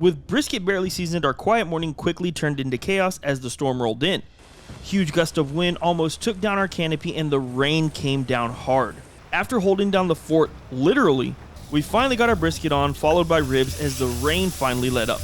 With brisket barely seasoned, our quiet morning quickly turned into chaos as the storm rolled in. Huge gust of wind almost took down our canopy and the rain came down hard. After holding down the fort, literally, we finally got our brisket on, followed by ribs as the rain finally let up.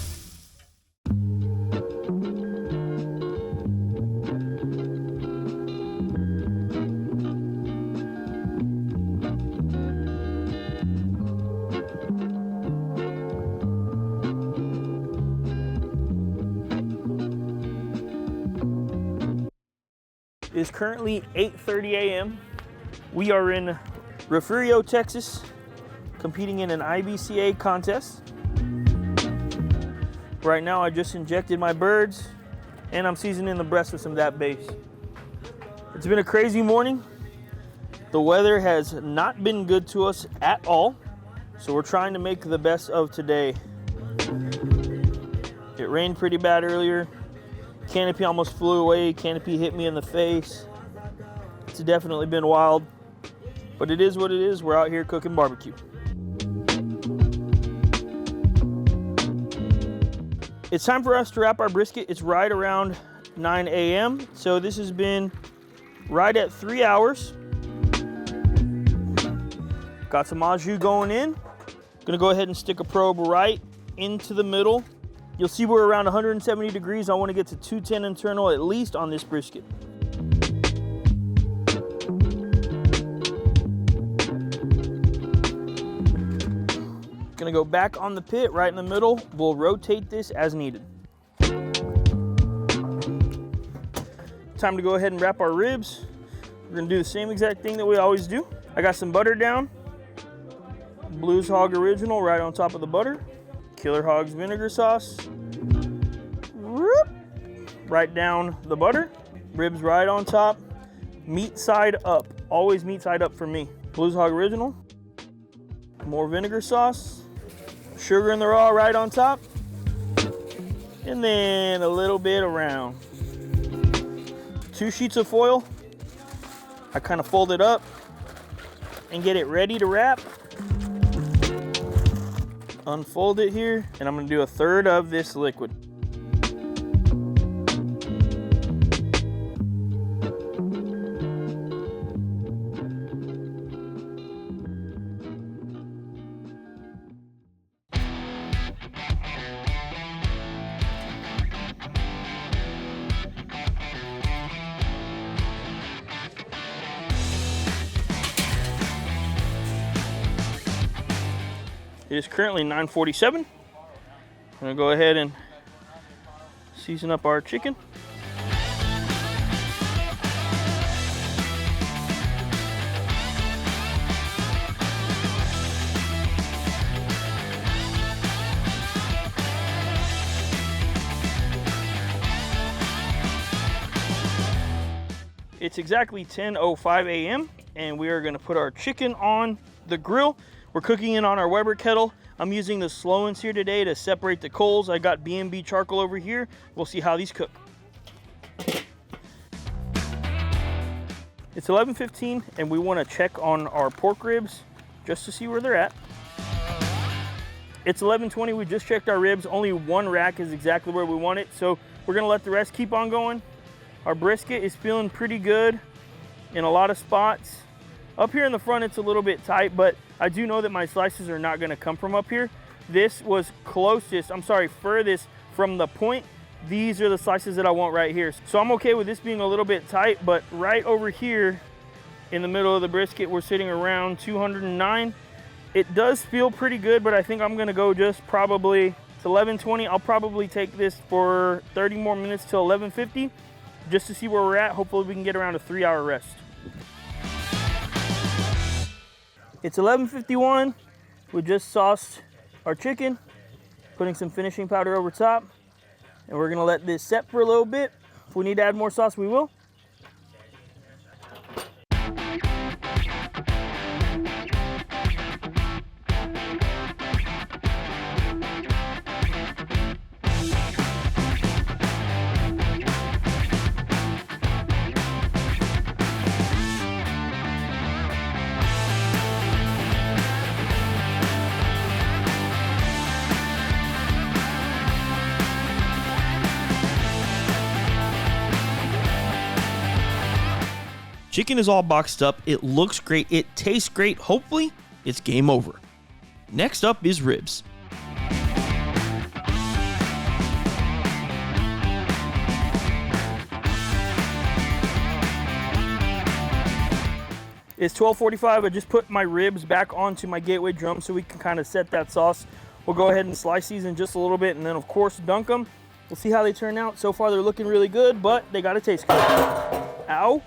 It is currently 8:30 a.m. We are in Refugio, Texas, competing in an IBCA contest. Right now I just injected my birds and I'm seasoning the breast with some of that base. It's been a crazy morning. The weather has not been good to us at all, so we're trying to make the best of today. It rained pretty bad earlier. Canopy almost flew away. Canopy hit me in the face. It's definitely been wild, but it is what it is. We're out here cooking barbecue. It's time for us to wrap our brisket. It's right around 9 a.m. So this has been right at 3 hours. Got some au jus going in. Gonna go ahead and stick a probe right into the middle. You'll see we're around 170 degrees. I want to get to 210 internal at least on this brisket. Gonna go back on the pit right in the middle. We'll rotate this as needed. Time to go ahead and wrap our ribs. We're gonna do the same exact thing that we always do. I got some butter down. Blues Hog Original right on top of the butter. Killer Hogs vinegar sauce. Right down the butter. Ribs right on top. Meat side up. Always meat side up for me. Blues Hog Original. More vinegar sauce. Sugar in the raw right on top. And then a little bit around. 2 sheets of foil. I kind of fold it up and get it ready to wrap. Unfold it here, and I'm gonna do 1/3 of this liquid. It is currently 9:47. I'm gonna go ahead and season up our chicken. It's exactly 10:05 a.m. and we are gonna put our chicken on the grill. We're cooking it on our Weber kettle. I'm using the slow-ins here today to separate the coals. I got B&B charcoal over here. We'll see how these cook. It's 11:15 and we want to check on our pork ribs just to see where they're at. It's 11:20, we just checked our ribs. Only one rack is exactly where we want it, so we're gonna let the rest keep on going. Our brisket is feeling pretty good in a lot of spots. Up here in the front, it's a little bit tight, but I do know that my slices are not gonna come from up here. This was furthest from the point. These are the slices that I want right here. So I'm okay with this being a little bit tight, but right over here in the middle of the brisket, we're sitting around 209. It does feel pretty good, but I think I'm gonna go just probably to 11:20. I'll probably take this for 30 more minutes till 11:50, just to see where we're at. Hopefully we can get around a 3-hour rest. It's 11:51. We just sauced our chicken, putting some finishing powder over top, and we're gonna let this set for a little bit. If we need to add more sauce, we will. Chicken is all boxed up. It looks great. It tastes great. Hopefully, it's game over. Next up is ribs. It's 12:45. I just put my ribs back onto my gateway drum so we can kind of set that sauce. We'll go ahead and slice these in just a little bit and then of course dunk them. We'll see how they turn out. So far they're looking really good, but they gotta taste good. Ow.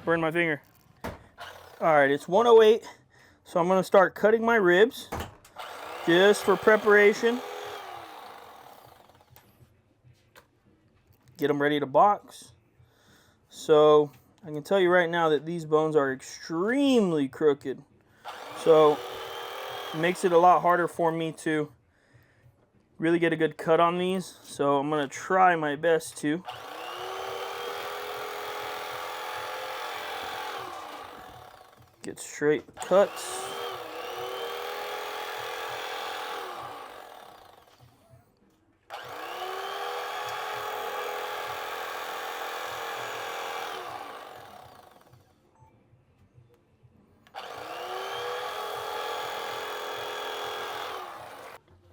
Burned my finger. All right, it's 1:08. So I'm gonna start cutting my ribs just for preparation. Get them ready to box. So I can tell you right now that these bones are extremely crooked. So it makes it a lot harder for me to really get a good cut on these. So I'm gonna try my best to. Get straight cuts.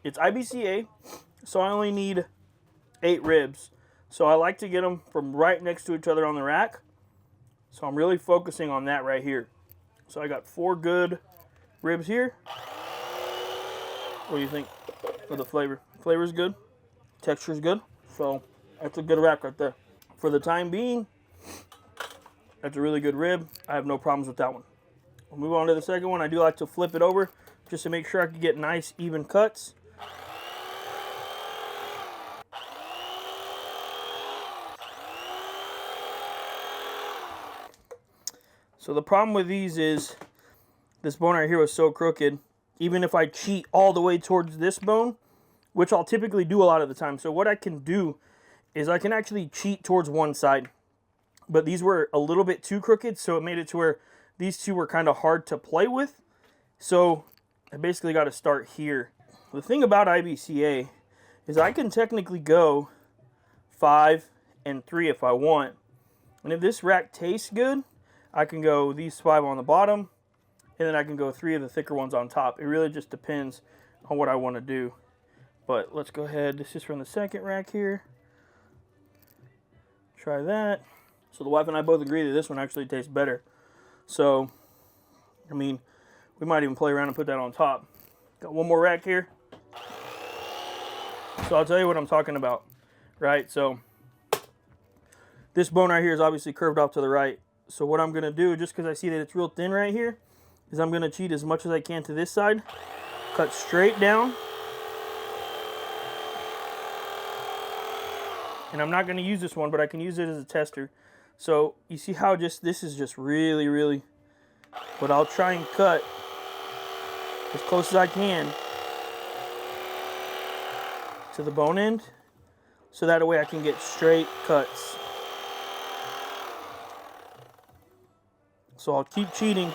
It's IBCA, so I only need 8 ribs. So I like to get them from right next to each other on the rack. So I'm really focusing on that right here. So I got 4 good ribs here. What do you think of the flavor? Flavor's good, texture's good. So that's a good rack right there. For the time being, that's a really good rib. I have no problems with that one. We'll move on to the second one. I do like to flip it over just to make sure I can get nice even cuts. So the problem with these is this bone right here was so crooked. Even if I cheat all the way towards this bone, which I'll typically do a lot of the time. So what I can do is I can actually cheat towards one side. But these were a little bit too crooked, so it made it to where these two were kind of hard to play with. So I basically got to start here. The thing about IBCA is I can technically go 5 and 3 if I want. And if this rack tastes good, I can go these 5 on the bottom, and then I can go 3 of the thicker ones on top. It really just depends on what I want to do. But let's go ahead. This is from the second rack here. Try that. So the wife and I both agree that this one actually tastes better. So, I mean, we might even play around and put that on top. Got one more rack here. So I'll tell you what I'm talking about, right? So this bone right here is obviously curved off to the right. So what I'm going to do, just because I see that it's real thin right here, is I'm going to cheat as much as I can to this side. Cut straight down. And I'm not going to use this one, but I can use it as a tester. So you see how this is just really, really, but I'll try and cut as close as I can to the bone end, so that way I can get straight cuts. So I'll keep cheating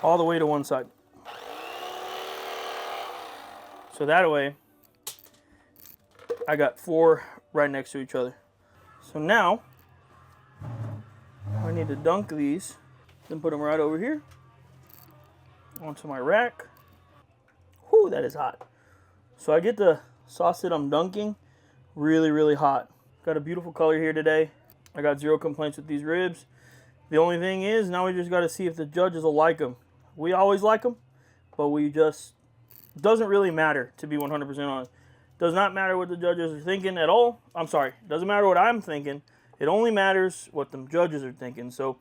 all the way to one side. So that way I got 4 right next to each other. So now I need to dunk these, then put them right over here onto my rack. Whew, that is hot. So I get the sauce that I'm dunking really, really hot. Got a beautiful color here today. I got 0 complaints with these ribs. The only thing is, now we just got to see if the judges will like them. We always like them, but we just, doesn't really matter, to be 100% honest. Does not matter what the judges are thinking at all. I'm sorry, doesn't matter what I'm thinking. It only matters what the judges are thinking. So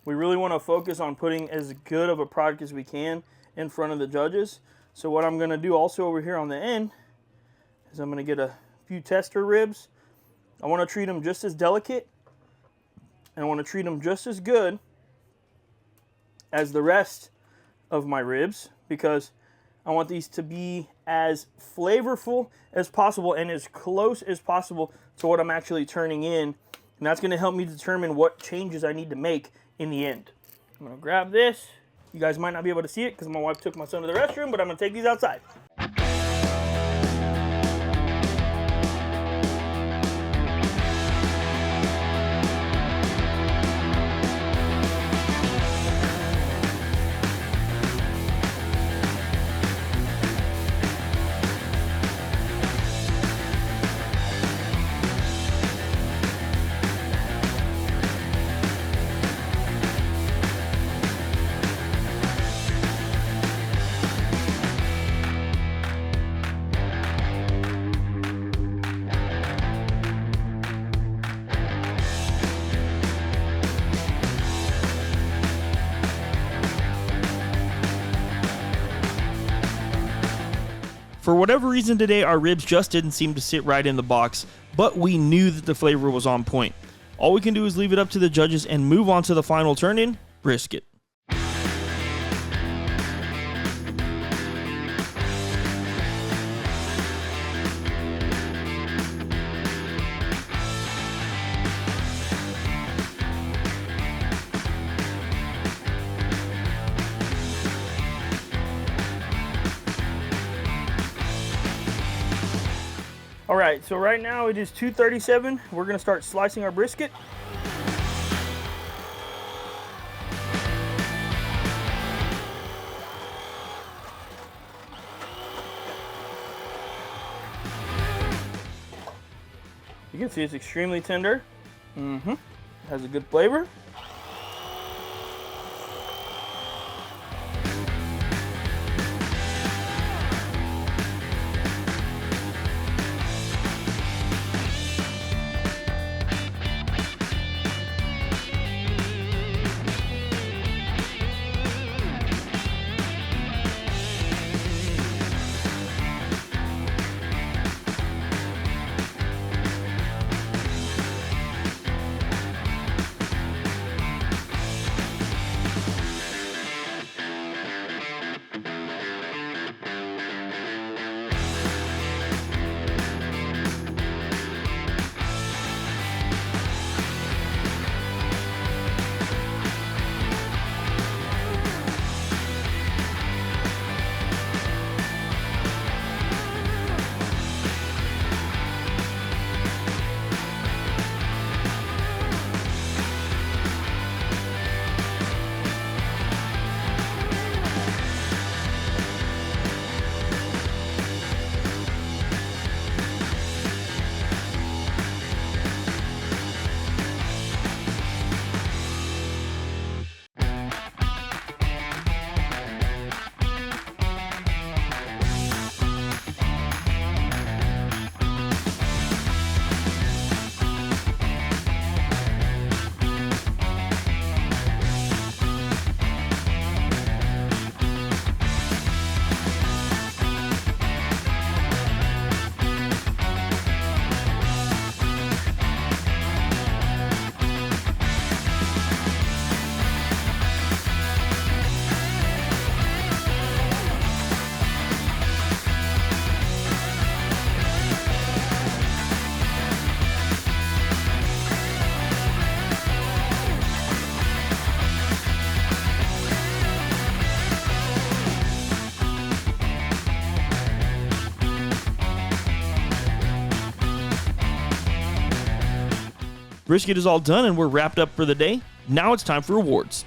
we really want to focus on putting as good of a product as we can in front of the judges. So what I'm going to do also over here on the end is I'm going to get a few tester ribs. I want to treat them just as delicate, and I want to treat them just as good as the rest of my ribs, because I want these to be as flavorful as possible and as close as possible to what I'm actually turning in. And that's going to help me determine what changes I need to make in the end. I'm going to grab this. You guys might not be able to see it because my wife took my son to the restroom, but I'm going to take these outside. For whatever reason today, our ribs just didn't seem to sit right in the box, but we knew that the flavor was on point. All we can do is leave it up to the judges and move on to the final turn-in, brisket. All right, so right now it is 2:37. We're gonna start slicing our brisket. You can see it's extremely tender. Has a good flavor. Brisket is all done and we're wrapped up for the day. Now it's time for rewards.